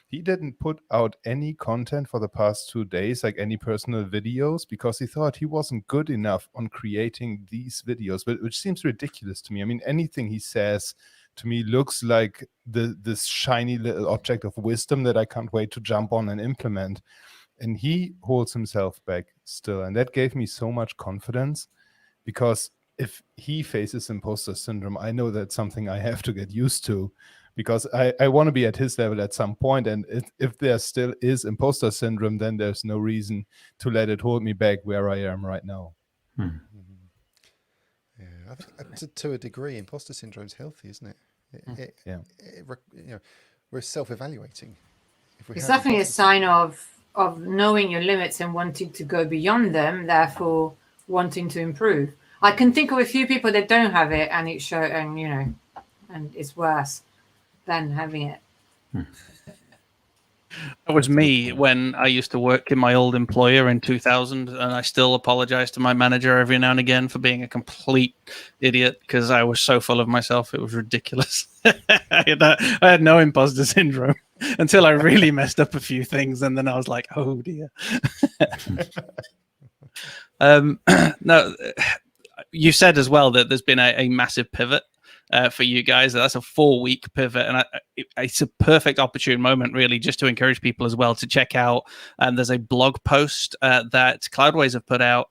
He didn't put out any content for the past 2 days, like any personal videos, because he thought he wasn't good enough on creating these videos, which seems ridiculous to me. I mean, anything he says to me looks like this shiny little object of wisdom that I can't wait to jump on and implement. And he holds himself back still. And that gave me so much confidence, because if he faces imposter syndrome, I know that's something I have to get used to, because I want to be at his level at some point. And if there still is imposter syndrome, then there's no reason to let it hold me back where I am right now. Yeah, I think to a degree, imposter syndrome is healthy, isn't it? We're self-evaluating. It's definitely a sign of knowing your limits and wanting to go beyond them, therefore wanting to improve. I can think of a few people that don't have it, and it show, and and it's worse than having it. That was me when I used to work in my old employer in 2000, and I still apologize to my manager every now and again for being a complete idiot, because I was so full of myself. It was ridiculous. I had no imposter syndrome until I really messed up a few things, and then I was like, oh dear. No, you said as well that there's been a massive pivot for you guys. That's a 4-week pivot, and it's a perfect opportune moment, really, just to encourage people as well to check out. There's a blog post that Cloudways have put out,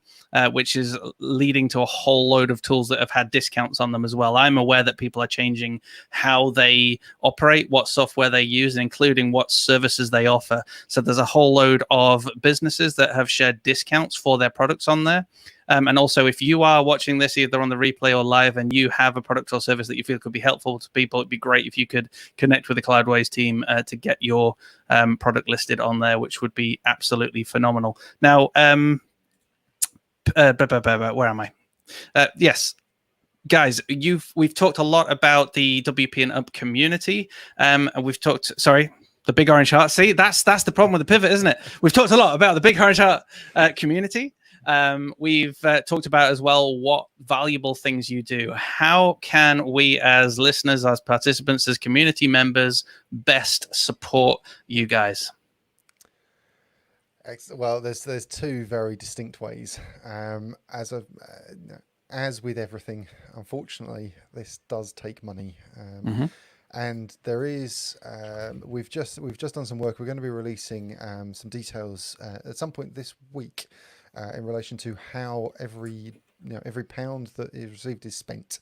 which is leading to a whole load of tools that have had discounts on them as well. I'm aware that people are changing how they operate, what software they use, and including what services they offer. So there's a whole load of businesses that have shared discounts for their products on there. And also, if you are watching this either on the replay or live and you have a product or service that you feel could be helpful to people, it'd be great if you could connect with the Cloudways team to get your product listed on there, which would be absolutely phenomenal. Now, where am I? Yes. Guys, we've talked a lot about the WP&UP community. And we've talked, the Big Orange Heart. See, that's the problem with the pivot, isn't it? We've talked a lot about the Big Orange Heart community. We've talked about as well what valuable things you do. How can we as listeners, as participants, as community members best support you guys? Well, there's two very distinct ways. As with everything, unfortunately, this does take money. And there is, we've just done some work. We're going to be releasing some details at some point this week in relation to how every pound that is received is spent.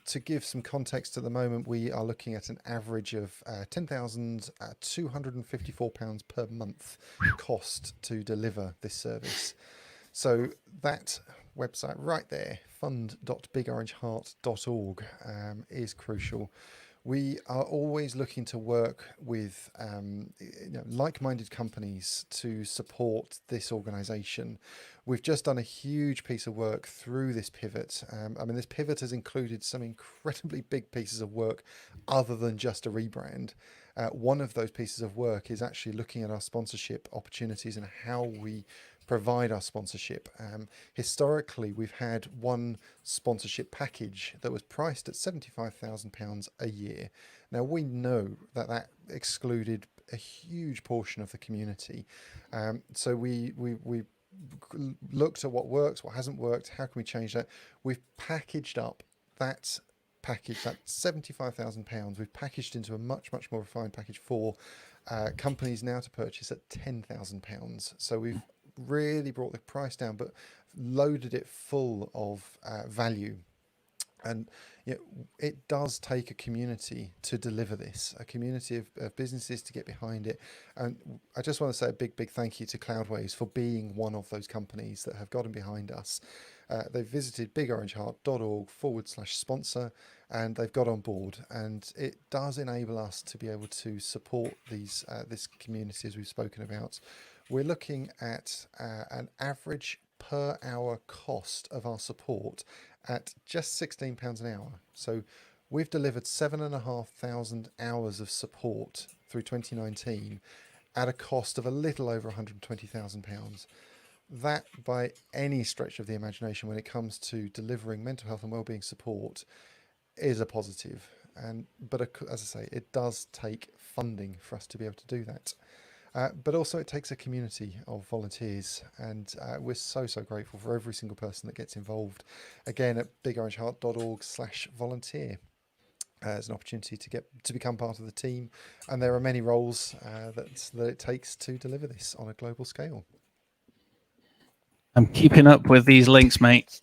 To give some context, at the moment we are looking at an average of £10,254 per month cost to deliver this service. So that website right there, fund.bigorangeheart.org, is crucial. We are always looking to work with like-minded companies to support this organization. We've just done a huge piece of work through this pivot. This pivot has included some incredibly big pieces of work other than just a rebrand. One of those pieces of work is actually looking at our sponsorship opportunities and how we provide our sponsorship. Historically, we've had one sponsorship package that was priced at £75,000 a year. Now, we know that excluded a huge portion of the community. So we looked at what works, what hasn't worked, how can we change that? We've packaged up that package, that £75,000, we've packaged into a much more refined package for companies now to purchase at £10,000. So we've really brought the price down, but loaded it full of value. And it does take a community to deliver this, a community of businesses to get behind it. And I just want to say a big thank you to Cloudways for being one of those companies that have gotten behind us. They've visited bigorangeheart.org/sponsor, and they've got on board, and it does enable us to be able to support this community, as we've spoken about, we're looking at an average per hour cost of our support at just £16 an hour. So we've delivered 7,500 hours of support through 2019 at a cost of a little over £120,000. That, by any stretch of the imagination, when it comes to delivering mental health and wellbeing support, is a positive. But as I say, it does take funding for us to be able to do that. But also it takes a community of volunteers, and we're so grateful for every single person that gets involved. Again, at bigorangeheart.org/volunteer. As an opportunity to become part of the team, and there are many roles that it takes to deliver this on a global scale. I'm keeping up with these links, mate.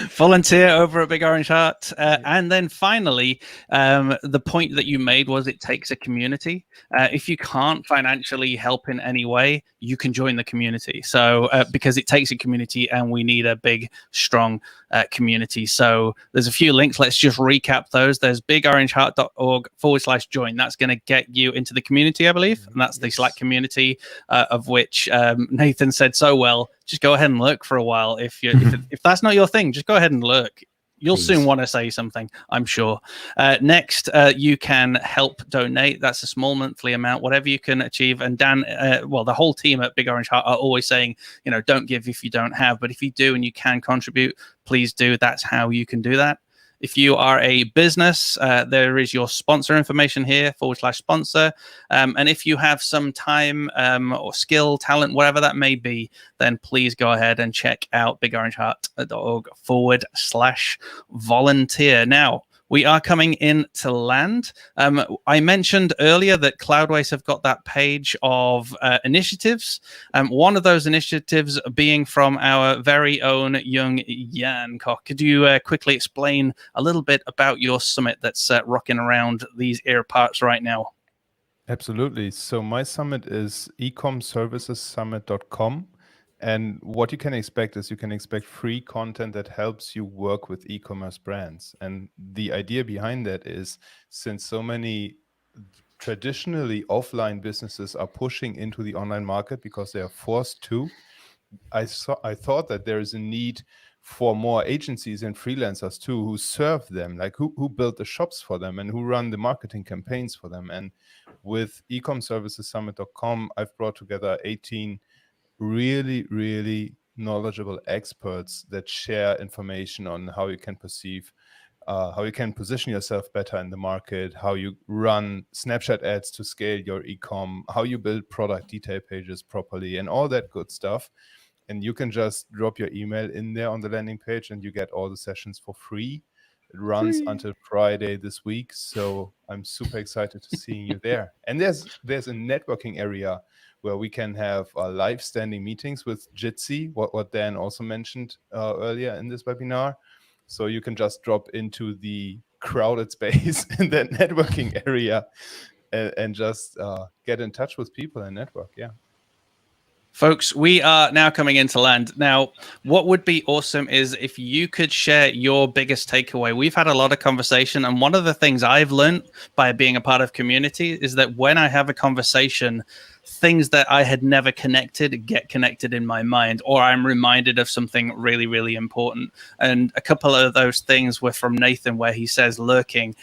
Volunteer over at Big Orange Heart. And then finally, the point that you made was it takes a community. If you can't financially help in any way, you can join the community. So because it takes a community, and we need a big, strong community. So there's a few links. Let's just recap those. There's bigorangeheart.org/join. That's going to get you into the community, I believe. And that's the Slack community, of which Nathan said so well. Just go ahead and look for a while. If that's not your thing, just go ahead and look. You'll soon want to say something, I'm sure. Next, you can help donate. That's a small monthly amount, whatever you can achieve. And Dan, the whole team at Big Orange Heart are always saying, don't give if you don't have. But if you do and you can contribute, please do. That's how you can do that. If you are a business, there is your sponsor information here, /sponsor. And if you have some time or skill, talent, whatever that may be, then please go ahead and check out bigorangeheart.org/volunteer. Now, we are coming into land. I mentioned earlier that Cloudways have got that page of initiatives. One of those initiatives being from our very own young Jan Koch. Could you quickly explain a little bit about your summit that's rocking around these air parts right now? Absolutely. So my summit is ecomservicessummit.com. And what you can expect is you can expect free content that helps you work with e-commerce brands. And the idea behind that is, since so many traditionally offline businesses are pushing into the online market because they are forced to, I thought that there is a need for more agencies and freelancers too, who serve them, like who build the shops for them and who run the marketing campaigns for them. And with ecomservicessummit.com, I've brought together 18 really knowledgeable experts that share information on how you can position yourself better in the market, how you run Snapchat ads to scale your e-com, how you build product detail pages properly, and all that good stuff. And you can just drop your email in there on the landing page and you get all the sessions for free. It runs until Friday this week, so I'm super excited to seeing you there. And there's a networking area where we can have live standing meetings with Jitsi, what Dan also mentioned earlier in this webinar. So you can just drop into the crowded space in that networking area and just get in touch with people and network. Yeah. Folks, we are now coming into land. Now, what would be awesome is if you could share your biggest takeaway. We've had a lot of conversation, and one of the things I've learned by being a part of community is that when I have a conversation, things that I had never connected get connected in my mind, or I'm reminded of something really important. And a couple of those things were from Nathan, where he says lurking,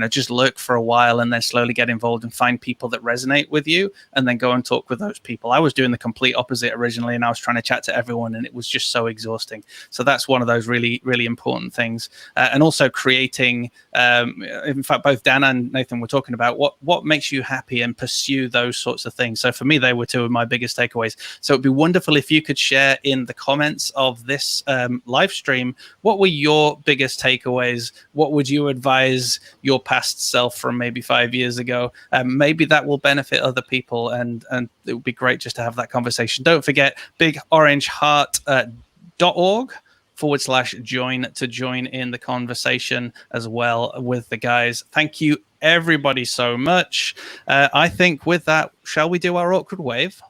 just lurk for a while and then slowly get involved and find people that resonate with you and then go and talk with those people. I was doing the complete opposite originally, and I was trying to chat to everyone, and it was just so exhausting. So that's one of those really important things. And also creating, in fact, both Dan and Nathan were talking about what makes you happy and pursue those sorts of things. So for me, they were two of my biggest takeaways. So it'd be wonderful if you could share in the comments of this live stream, what were your biggest takeaways? What would you advise your past self from maybe 5 years ago? Maybe that will benefit other people, and it would be great just to have that conversation. Don't forget bigorangeheart.org/join to join in the conversation as well with the guys. Thank you everybody so much. I think with that, shall we do our awkward wave?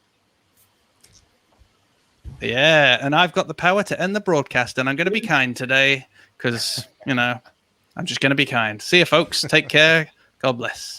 Yeah, and I've got the power to end the broadcast, and I'm going to be kind today because, I'm just going to be kind. See you, folks. Take care. God bless.